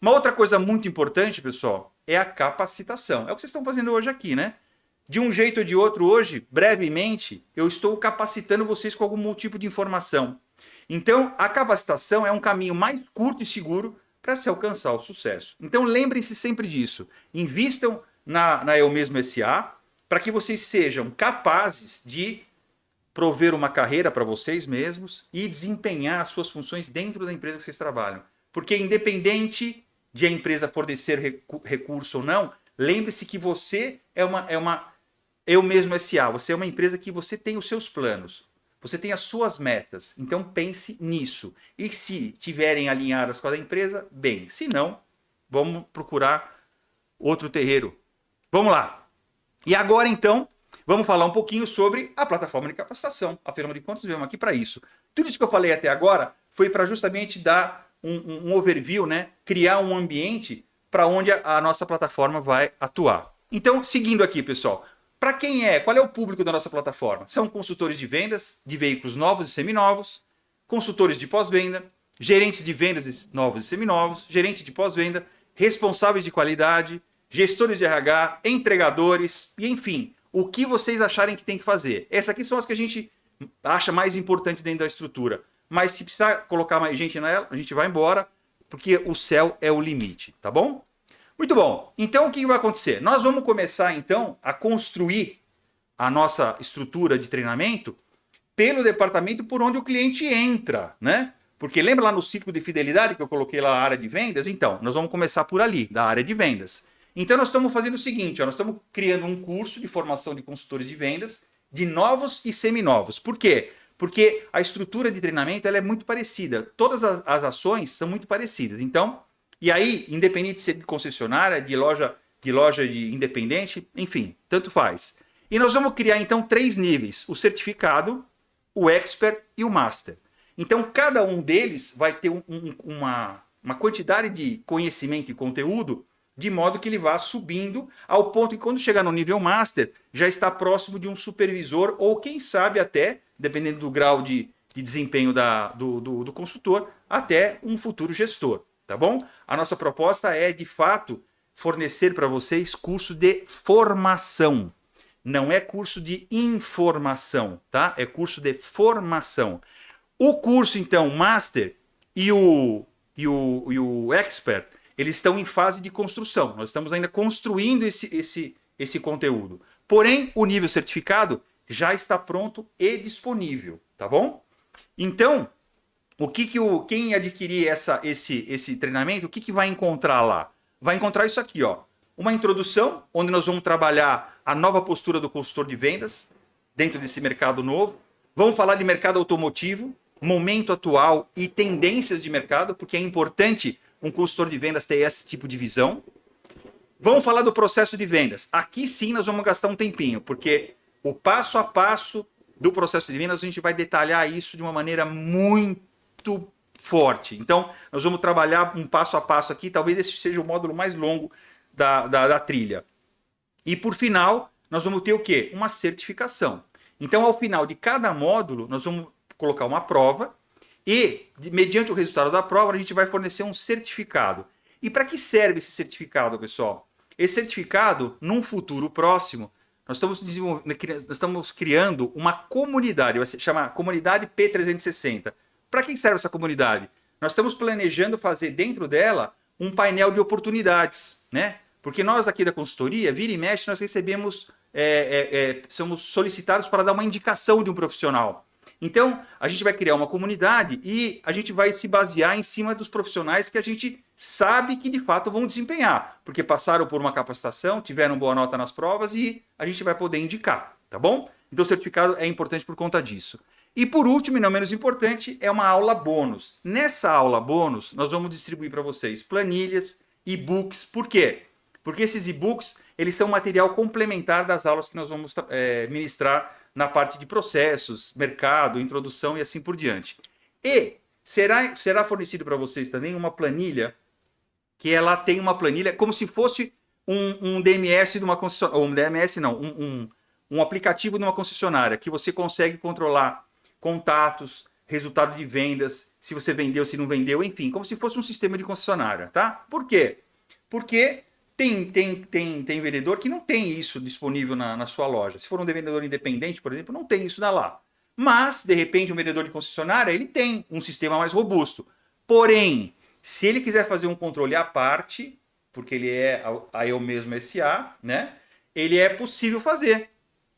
Uma outra coisa muito importante, pessoal, é a capacitação. É o que vocês estão fazendo hoje aqui, né? De um jeito ou de outro, hoje, brevemente, eu estou capacitando vocês com algum tipo de informação. Então, a capacitação é um caminho mais curto e seguro para se alcançar o sucesso. Então, lembrem-se sempre disso. Invistam na Eu Mesmo SA para que vocês sejam capazes de prover uma carreira para vocês mesmos e desempenhar as suas funções dentro da empresa que vocês trabalham. Porque independente de a empresa fornecer recurso ou não, lembre-se que você é uma Eu Mesmo SA. Você é uma empresa que você tem os seus planos. Você tem as suas metas. Então pense nisso. E se tiverem alinhadas com a da empresa, bem. Se não, vamos procurar outro terreiro. Vamos lá. E agora, então, vamos falar um pouquinho sobre a plataforma de capacitação. Afinal de contas, viemos aqui para isso. Tudo isso que eu falei até agora foi para justamente dar um overview, né? Criar um ambiente para onde a nossa plataforma vai atuar. Então, seguindo aqui, pessoal. Para quem é? Qual é o público da nossa plataforma? São consultores de vendas de veículos novos e seminovos, consultores de pós-venda, gerentes de vendas novos e seminovos, gerentes de pós-venda, responsáveis de qualidade, gestores de RH, entregadores e, enfim, o que vocês acharem que tem que fazer. Essas aqui são as que a gente acha mais importante dentro da estrutura. Mas se precisar colocar mais gente nela, a gente vai embora, porque o céu é o limite, tá bom? Muito bom. Então, o que vai acontecer? Nós vamos começar, então, a construir a nossa estrutura de treinamento pelo departamento por onde o cliente entra, né? Porque lembra lá no ciclo de fidelidade que eu coloquei lá a área de vendas? Então, nós vamos começar por ali, da área de vendas. Então, nós estamos fazendo o seguinte, ó, nós estamos criando um curso de formação de consultores de vendas de novos e seminovos. Por quê? Porque a estrutura de treinamento ela é muito parecida. Todas as ações são muito parecidas. Então, e aí, independente de ser de concessionária, de loja de independente, enfim, tanto faz. E nós vamos criar, então, 3 níveis. O certificado, o expert e o master. Então, cada um deles vai ter uma quantidade de conhecimento e conteúdo de modo que ele vá subindo ao ponto que quando chegar no nível master, já está próximo de um supervisor ou quem sabe até, dependendo do grau de desempenho do consultor, até um futuro gestor. Tá bom? A nossa proposta é, de fato, fornecer para vocês curso de formação. Não é curso de informação, tá? É curso de formação. O curso, então, Master e o Expert, eles estão em fase de construção. Nós estamos ainda construindo esse conteúdo. Porém, o nível certificado já está pronto e disponível, tá bom? Então, quem adquirir esse treinamento, o que vai encontrar lá? Vai encontrar isso aqui, ó. Uma introdução, onde nós vamos trabalhar a nova postura do consultor de vendas dentro desse mercado novo. Vamos falar de mercado automotivo, momento atual e tendências de mercado, porque é importante um consultor de vendas ter esse tipo de visão. Vamos falar do processo de vendas. Aqui sim nós vamos gastar um tempinho, porque o passo a passo do processo de vendas a gente vai detalhar isso de uma maneira muito forte. Então, nós vamos trabalhar um passo a passo aqui. Talvez esse seja o módulo mais longo da trilha. E por final, nós vamos ter o quê? Uma certificação. Então, ao final de cada módulo, nós vamos colocar uma prova e, mediante o resultado da prova, a gente vai fornecer um certificado. E para que serve esse certificado, pessoal? Esse certificado, num futuro próximo, nós estamos criando uma comunidade, vai se chamar Comunidade P360. Para que serve essa comunidade? Nós estamos planejando fazer dentro dela um painel de oportunidades, né? Porque nós aqui da consultoria, vira e mexe, nós recebemos, somos solicitados para dar uma indicação de um profissional. Então, a gente vai criar uma comunidade e a gente vai se basear em cima dos profissionais que a gente sabe que de fato vão desempenhar, porque passaram por uma capacitação, tiveram boa nota nas provas e a gente vai poder indicar, tá bom? Então, o certificado é importante por conta disso. E por último, e não menos importante, é uma aula bônus. Nessa aula bônus, nós vamos distribuir para vocês planilhas, e-books. Por quê? Porque esses e-books, eles são material complementar das aulas que nós vamos ministrar na parte de processos, mercado, introdução e assim por diante. E será fornecido para vocês também uma planilha, que ela tem uma planilha como se fosse um DMS de uma concessionária, ou um DMS não, um aplicativo de uma concessionária, que você consegue controlar contatos, resultado de vendas, se você vendeu, se não vendeu, enfim, como se fosse um sistema de concessionária, tá? Por quê? Porque tem vendedor que não tem isso disponível na sua loja. Se for um vendedor independente, por exemplo, não tem isso lá. Mas, de repente, um vendedor de concessionária, ele tem um sistema mais robusto. Porém, se ele quiser fazer um controle à parte, porque ele é a Eu Mesmo SA, né? Ele é possível fazer.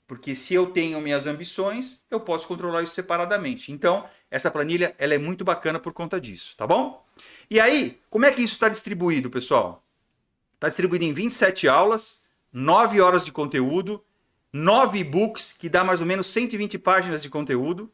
Porque se eu tenho minhas ambições, eu posso controlar isso separadamente. Então, essa planilha ela é muito bacana por conta disso, tá bom? E aí, como é que isso está distribuído, pessoal? Está distribuído em 27 aulas, 9 horas de conteúdo, 9 e-books, que dá mais ou menos 120 páginas de conteúdo.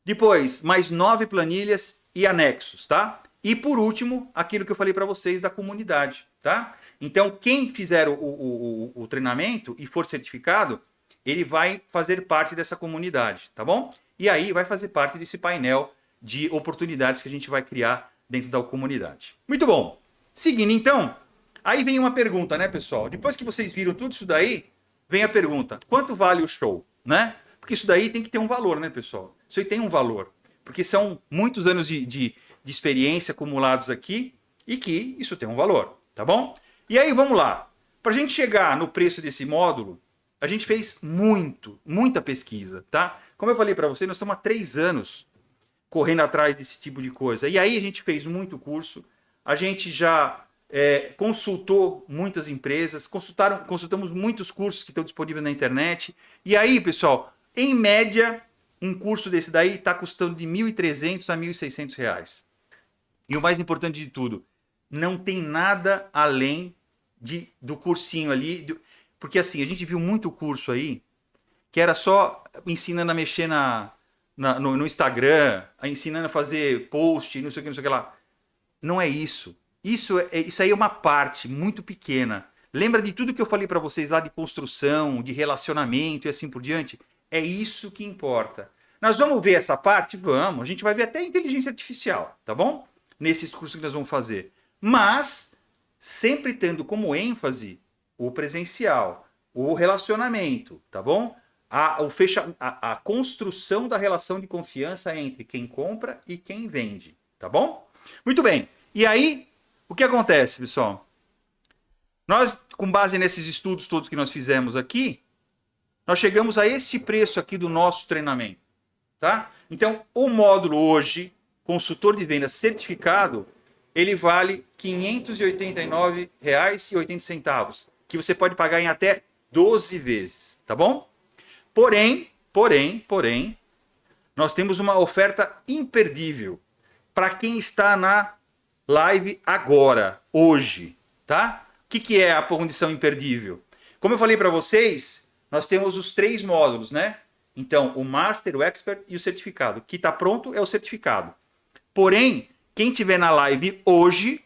Depois, mais 9 planilhas e anexos, tá? E por último, aquilo que eu falei para vocês da comunidade, tá? Então, quem fizer o treinamento e for certificado, ele vai fazer parte dessa comunidade, tá bom? E aí vai fazer parte desse painel de oportunidades que a gente vai criar dentro da comunidade. Muito bom. Seguindo então, aí vem uma pergunta, né, pessoal? Depois que vocês viram tudo isso daí, vem a pergunta: quanto vale o show, né? Porque isso daí tem que ter um valor, né, pessoal? Isso aí tem um valor. Porque são muitos anos de experiência acumulados aqui e que isso tem um valor, tá bom? E aí, vamos lá. Para a gente chegar no preço desse módulo, a gente fez muita pesquisa, tá? Como eu falei para vocês, nós estamos há 3 anos correndo atrás desse tipo de coisa. E aí a gente fez muito curso, a gente já consultou muitas empresas, consultamos muitos cursos que estão disponíveis na internet. E aí, pessoal, em média, um curso desse daí está custando de R$ 1.300 a R$ 1.600. E o mais importante de tudo, não tem nada além do cursinho ali. Porque assim, a gente viu muito curso aí que era só ensinando a mexer no Instagram, ensinando a fazer post, não sei o que lá. Não é isso. Isso aí é uma parte muito pequena. Lembra de tudo que eu falei para vocês lá de construção, de relacionamento e assim por diante? É isso que importa. Nós vamos ver essa parte? Vamos. A gente vai ver até inteligência artificial, tá bom? Nesses cursos que nós vamos fazer. Mas, sempre tendo como ênfase o presencial, o relacionamento, tá bom? A construção da relação de confiança entre quem compra e quem vende, tá bom? Muito bem. E aí, o que acontece, pessoal? Nós, com base nesses estudos todos que nós fizemos aqui, nós chegamos a esse preço aqui do nosso treinamento, tá? Então, o módulo hoje, consultor de vendas certificado, ele vale R$ 589,80, que você pode pagar em até 12 vezes, tá bom? Porém, nós temos uma oferta imperdível para quem está na live agora, hoje, tá? O que é a condição imperdível? Como eu falei para vocês, nós temos os 3 módulos, né? Então, o Master, o Expert e o certificado. O que está pronto é o certificado. Porém, quem tiver na live hoje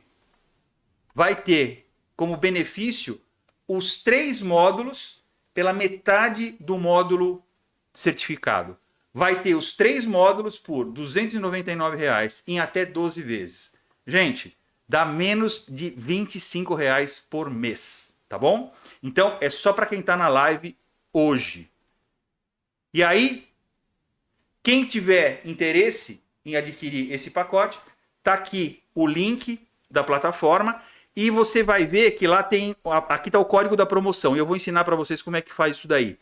vai ter como benefício os 3 módulos pela metade do módulo certificado. Vai ter os 3 módulos por R$ 299,00 em até 12 vezes. Gente, dá menos de R$ 25,00 por mês, tá bom? Então, é só para quem está na live hoje. E aí, quem tiver interesse em adquirir esse pacote, tá aqui o link da plataforma e você vai ver que lá tem, aqui está o código da promoção e eu vou ensinar para vocês como é que faz isso daí.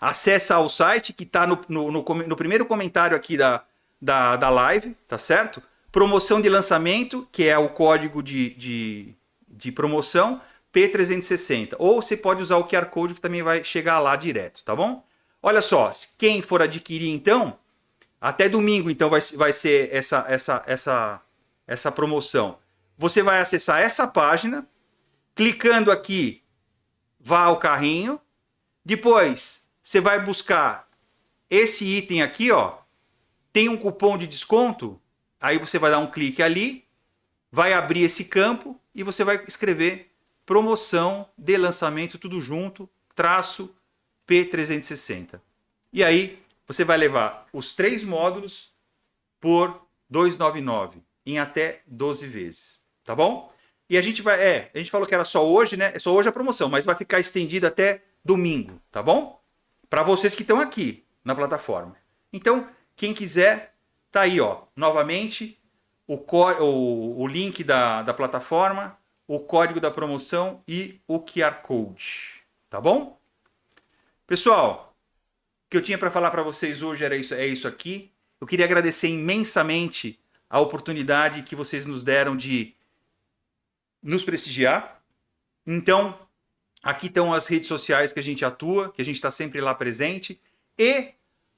Acessa o site que está no primeiro comentário aqui da live, tá certo? Promoção de lançamento, que é o código de promoção, P360. Ou você pode usar o QR Code que também vai chegar lá direto, tá bom? Olha só, quem for adquirir então, até domingo então vai ser essa promoção. Você vai acessar essa página, clicando aqui, vá ao carrinho, depois você vai buscar esse item aqui, ó, tem um cupom de desconto, aí você vai dar um clique ali, vai abrir esse campo e você vai escrever promoção de lançamento, tudo junto, traço P360. E aí você vai levar os 3 módulos por R$ 299 em até 12 vezes. Tá bom? E a gente falou que era só hoje, né? É só hoje a promoção, mas vai ficar estendida até domingo, tá bom? Para vocês que estão aqui na plataforma. Então, quem quiser, Tá aí, ó, novamente, o link da plataforma, o código da promoção e o QR Code. Tá bom? Pessoal, o que eu tinha para falar para vocês hoje é isso aqui. Eu queria agradecer imensamente a oportunidade que vocês nos deram de nos prestigiar. Então, aqui estão as redes sociais que a gente atua, que a gente está sempre lá presente. E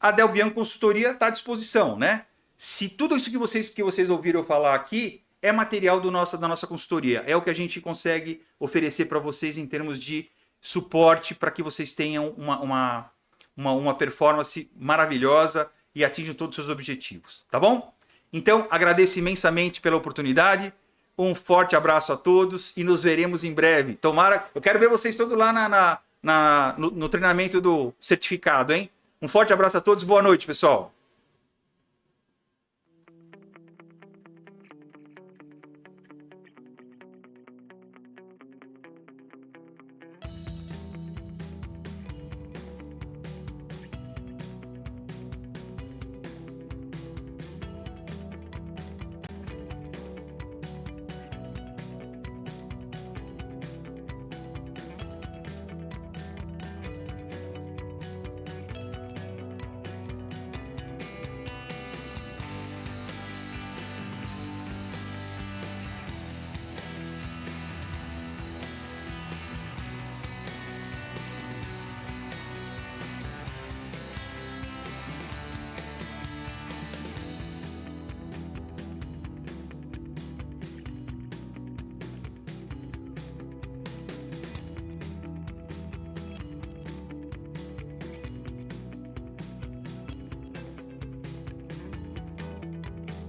a Del Bianco Consultoria está à disposição, né? Se tudo isso que vocês ouviram falar aqui é material da nossa consultoria, é o que a gente consegue oferecer para vocês em termos de suporte para que vocês tenham uma performance maravilhosa e atinjam todos os seus objetivos, tá bom? Então, agradeço imensamente pela oportunidade, um forte abraço a todos e nos veremos em breve. Tomara, eu quero ver vocês todos lá no treinamento do certificado, hein? Um forte abraço a todos, boa noite, pessoal.